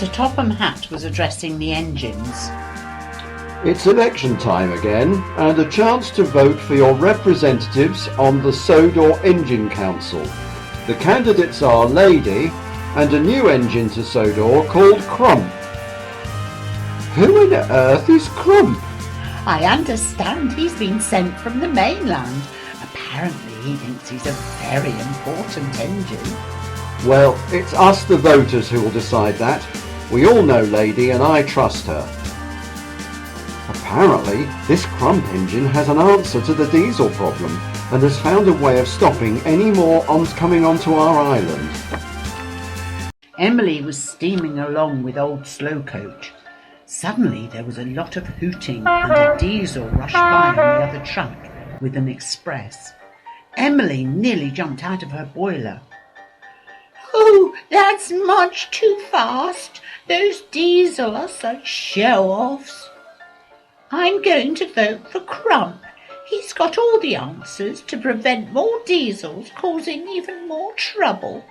Sir Topham Hatt was addressing the engines. It's election time again, and a chance to vote for your representatives on the Sodor Engine Council. The candidates are Lady and a new engine to Sodor called Crump. Who on earth is Crump? I understand he's been sent from the mainland. Apparently he thinks he's a very important engine. Well, it's us the voters who will decide that. We all know Lady and I trust her. Apparently, this Crump engine has an answer to the diesel problem and has found a way of stopping any more coming onto our island. Emily was steaming along with old Slowcoach. Suddenly there was a lot of hooting and a diesel rushed by on the other truck with an express. Emily nearly jumped out of her boiler. "Oh, that's much too fast. Those diesel are such show-offs. I'm going to vote for Crump. He's got all the answers to prevent more diesels causing even more trouble.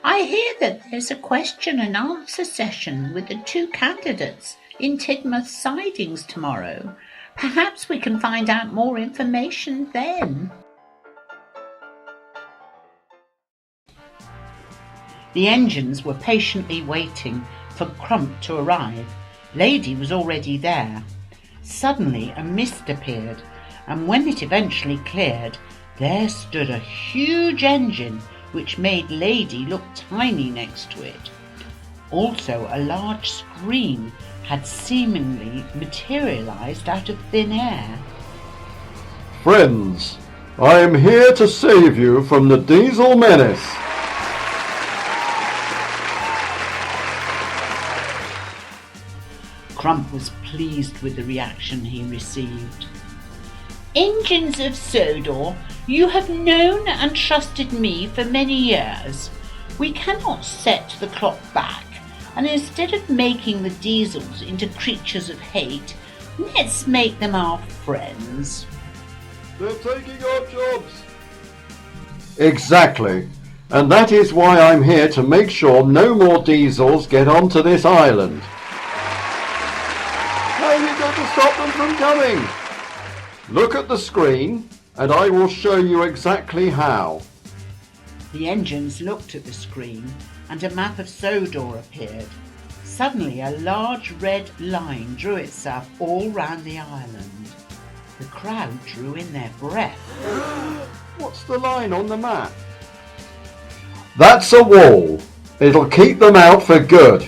I hear that there's a question and answer session with the two candidates in Tidmouth sidings tomorrow. Perhaps we can find out more information then." The engines were patiently waiting for Crump to arrive. Lady was already there. Suddenly a mist appeared, and when it eventually cleared, there stood a huge engine which made Lady look tiny next to it. Also, a large screen had seemingly materialized out of thin air. Friends, I am here to save you from the diesel menace. Crump was pleased with the reaction he received. "Engines of Sodor, you have known and trusted me for many years. We cannot set the clock back, and instead of making the diesels into creatures of hate, let's make them our friends." They're taking our jobs. Exactly. And that is why I'm here to make sure no more diesels get onto this island. How are you going to stop them from coming? Look at the screen and I will show you exactly how. The engines looked at the screen and a map of Sodor appeared. Suddenly a large red line drew itself all round the island. The crowd drew in their breath. What's the line on the map? That's a wall. It'll keep them out for good.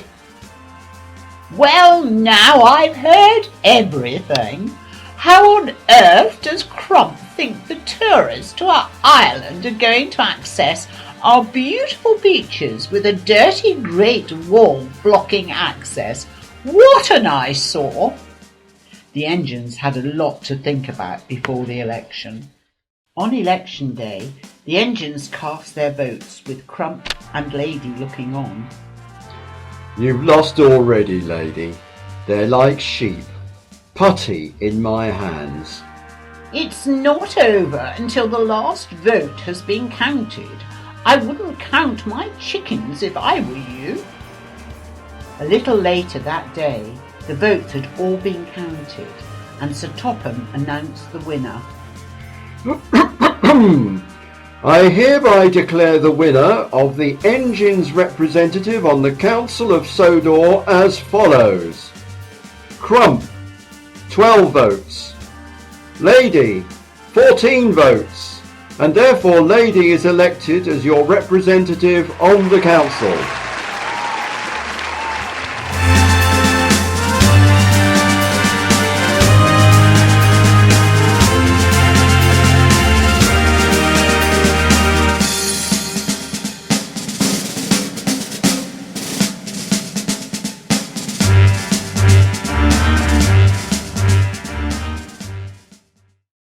"Well, now I've heard everything. How on earth does Crump think the tourists to our island are going to access our beautiful beaches with a dirty great wall blocking access? What an eyesore!" The engines had a lot to think about before the election. On election day, the engines cast their votes with Crump and Lady looking on. You've lost already, Lady. They're like sheep. Putty in my hands. "It's not over until the last vote has been counted. I wouldn't count my chickens if I were you." A little later that day, the votes had all been counted, and Sir Topham announced the winner. I hereby declare the winner of the engine's representative on the Council of Sodor as follows. Crump, 12 votes. Lady, 14 votes. And therefore Lady is elected as your representative on the Council.